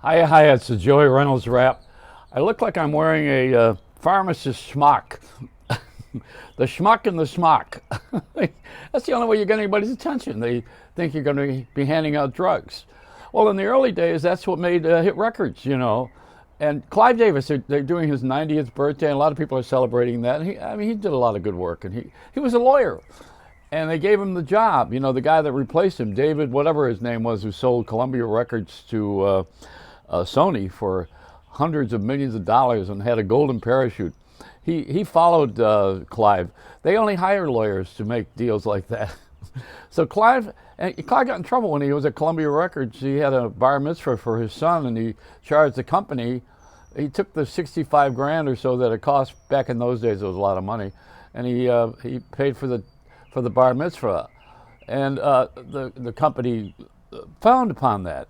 Hi, it's the Joey Reynolds rap. I look like I'm wearing a pharmacist smock. The schmuck in the smock. That's the only way you get anybody's attention. They think you're going to be handing out drugs. Well, in the early days, that's what made hit records, you know. And Clive Davis, they're doing his 90th birthday, and a lot of people are celebrating that. And he did a lot of good work, and he was a lawyer. And they gave him the job. You know, the guy that replaced him, David, whatever his name was, who sold Columbia Records to Sony for hundreds of millions of dollars and had a golden parachute. He followed Clive. They only hired lawyers to make deals like that. So Clive got in trouble when he was at Columbia Records. He had a bar mitzvah for his son, and he charged the company. He took the 65 grand or so that it cost back in those days. It was a lot of money, and he paid for the bar mitzvah, and the company frowned upon that.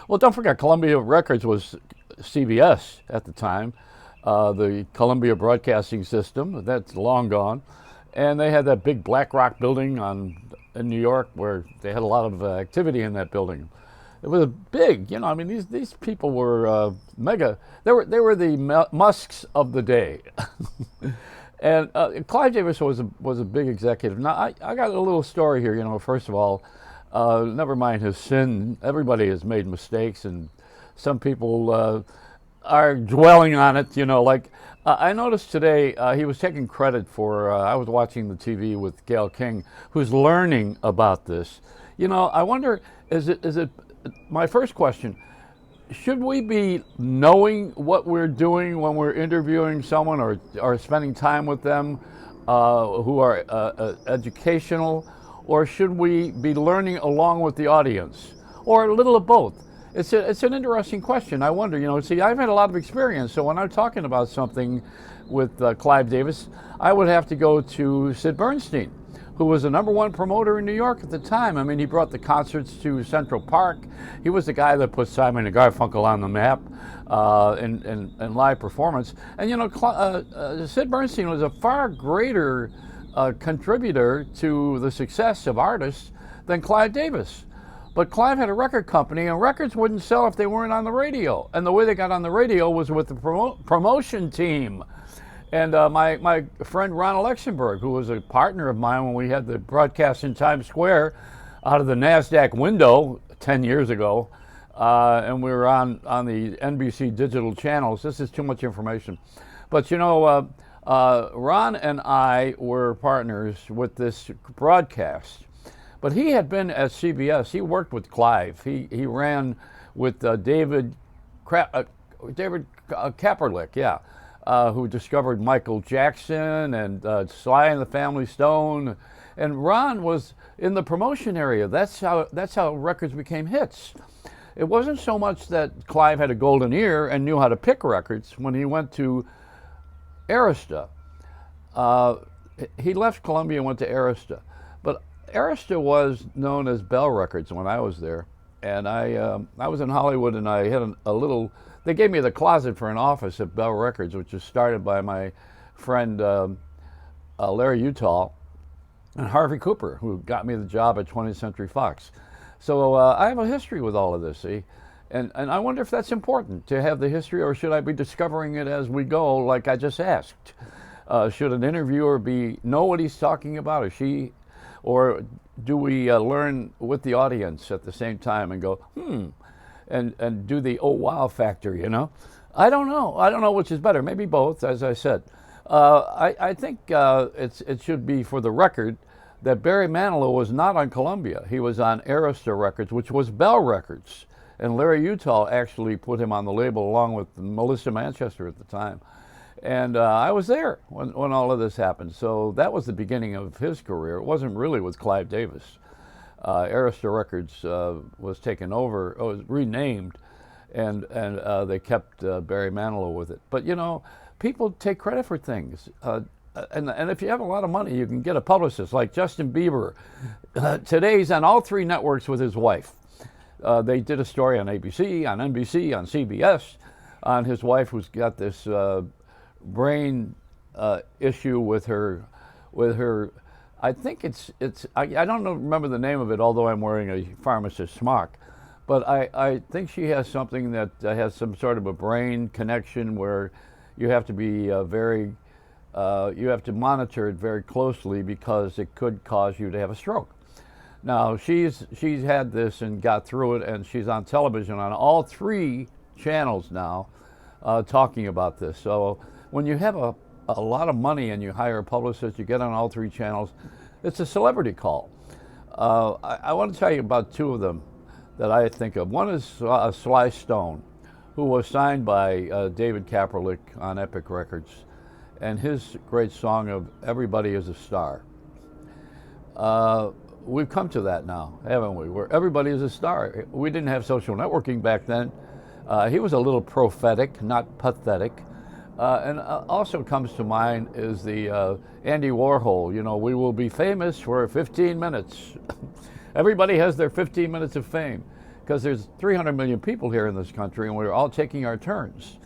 Well, don't forget, Columbia Records was CBS at the time, the Columbia Broadcasting System. That's long gone, and they had that big Black Rock building in New York where they had a lot of activity in that building. It was big, you know. I mean, these people were mega. They were the Musks of the day. And Clive Davis was a big executive. Now, I got a little story here. You know, first of all, never mind his sin. Everybody has made mistakes, and some people are dwelling on it. You know, like I noticed today he was taking credit for. I was watching the TV with Gayle King, who's learning about this. You know, I wonder, is it? My first question: should we be knowing what we're doing when we're interviewing someone or spending time with them who are educational, or should we be learning along with the audience, or a little of both? It's an interesting question. I wonder, you know, see, I've had a lot of experience, so when I'm talking about something with Clive Davis, I would have to go to Sid Bernstein, who was the #1 promoter in New York at the time. I mean, he brought the concerts to Central Park. He was the guy that put Simon and Garfunkel on the map in live performance. And, you know, Sid Bernstein was a far greater contributor to the success of artists than Clive Davis. But Clive had a record company, and records wouldn't sell if they weren't on the radio. And the way they got on the radio was with the promotion team. And my friend Ron Alexenberg, who was a partner of mine when we had the broadcast in Times Square out of the NASDAQ window 10 years ago, and we were on the NBC digital channels. This is too much information. But, you know, Ron and I were partners with this broadcast. But he had been at CBS. He worked with Clive. He ran with David Kaepernick, yeah. Who discovered Michael Jackson and Sly and the Family Stone, and Ron was in the promotion area. That's how records became hits. It wasn't so much that Clive had a golden ear and knew how to pick records. When he went to Arista, he left Columbia and went to Arista, but Arista was known as Bell Records when I was there, and I was in Hollywood, and I had a little. They gave me the closet for an office at Bell Records, which was started by my friend Larry Utah and Harvey Cooper, who got me the job at 20th Century Fox. So I have a history with all of this, see? And I wonder if that's important, to have the history, or should I be discovering it as we go, like I just asked? Should an interviewer know what he's talking about, or do we learn with the audience at the same time and go, and do the oh wow factor, you know? I don't know. I don't know which is better. Maybe both, as I said. I think it should be for the record that Barry Manilow was not on Columbia. He was on Arista Records, which was Bell Records. And Larry Utah actually put him on the label along with Melissa Manchester at the time. And I was there when all of this happened. So that was the beginning of his career. It wasn't really with Clive Davis. Arista Records was taken over, was renamed, and they kept Barry Manilow with it. But, you know, people take credit for things. And if you have a lot of money, you can get a publicist like Justin Bieber. Today he's on all 3 networks with his wife. They did a story on ABC, on NBC, on CBS, on his wife who's got this brain issue with her. I think I don't remember the name of it, although I'm wearing a pharmacist smock. But I think she has something that has some sort of a brain connection where you have to be you have to monitor it very closely because it could cause you to have a stroke. Now she's had this and got through it, and she's on television on all three channels now, talking about this. So when you have a lot of money and you hire a publicist, you get on all three channels. It's a celebrity call. I want to tell you about two of them that I think of. One is Sly Stone, who was signed by David Kaperlik on Epic Records, and his great song of "Everybody Is a Star." We've come to that now, haven't we? Where everybody is a star. We didn't have social networking back then. He was a little prophetic, not pathetic. And also comes to mind is the Andy Warhol. You know, we will be famous for 15 minutes. Everybody has their 15 minutes of fame because there's 300 million people here in this country, and we're all taking our turns.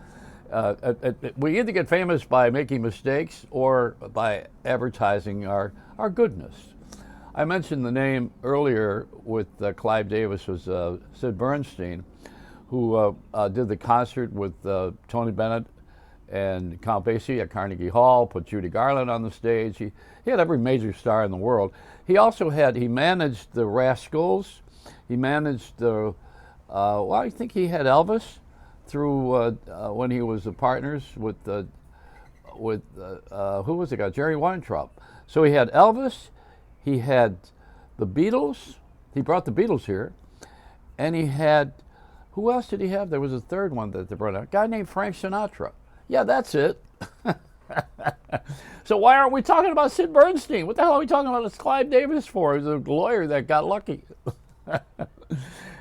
We either get famous by making mistakes or by advertising our goodness. I mentioned the name earlier with Clive Davis was Sid Bernstein, who did the concert with Tony Bennett and Count Basie at Carnegie Hall, put Judy Garland on the stage. He had every major star in the world. He also he managed the Rascals. He managed well, I think he had Elvis through when he was the partners with who was the guy? Jerry Weintraub. So he had Elvis, he had the Beatles. He brought the Beatles here, and he had, who else did he have? There was a third one that they brought out. A guy named Frank Sinatra. Yeah, that's it. So why aren't we talking about Sid Bernstein? What the hell are we talking about this Clive Davis for? He's a lawyer that got lucky.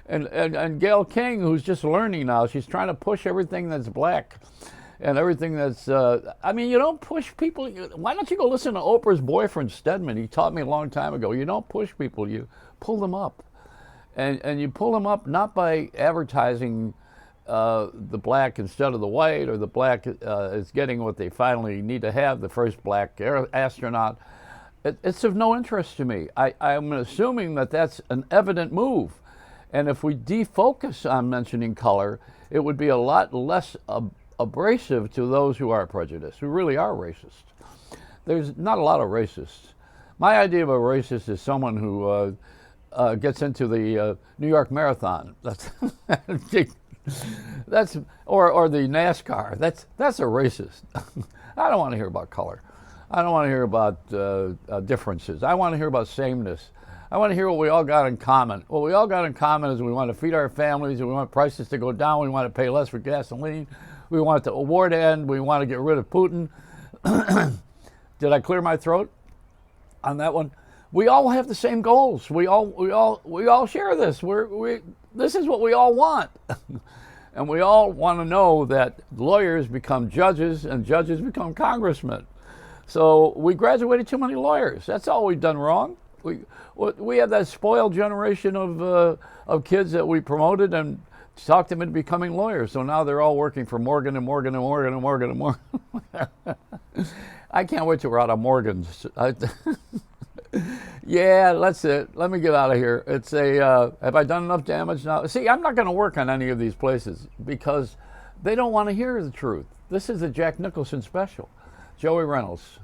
and Gayle King, who's just learning now, she's trying to push everything that's black and everything that's, I mean, you don't push people. Why don't you go listen to Oprah's boyfriend, Stedman? He taught me a long time ago. You don't push people, you pull them up. And you pull them up not by advertising the black instead of the white, or the black is getting what they finally need to have, the first black astronaut. It's of no interest to me. I'm assuming that that's an evident move. And if we defocus on mentioning color, it would be a lot less abrasive to those who are prejudiced, who really are racist. There's not a lot of racists. My idea of a racist is someone who gets into the New York Marathon. That's or the NASCAR. That's a racist. I don't want to hear about color. I don't want to hear about differences. I want to hear about sameness. I want to hear what we all got in common. What we all got in common is we want to feed our families, and we want prices to go down. We want to pay less for gasoline. We want the war to end. We want to get rid of Putin. Did I clear my throat on that one? We all have the same goals. We all share this. This is what we all want. And we all want to know that lawyers become judges and judges become congressmen. So we graduated too many lawyers. That's all we've done wrong. We have that spoiled generation of kids that we promoted and talked them into becoming lawyers. So now they're all working for Morgan and Morgan and Morgan and Morgan and Morgan. I can't wait till we're out of Morgans. Yeah, that's it. Let me get out of here. It's have I done enough damage now? See, I'm not going to work on any of these places because they don't want to hear the truth. This is a Jack Nicholson special. Joey Reynolds.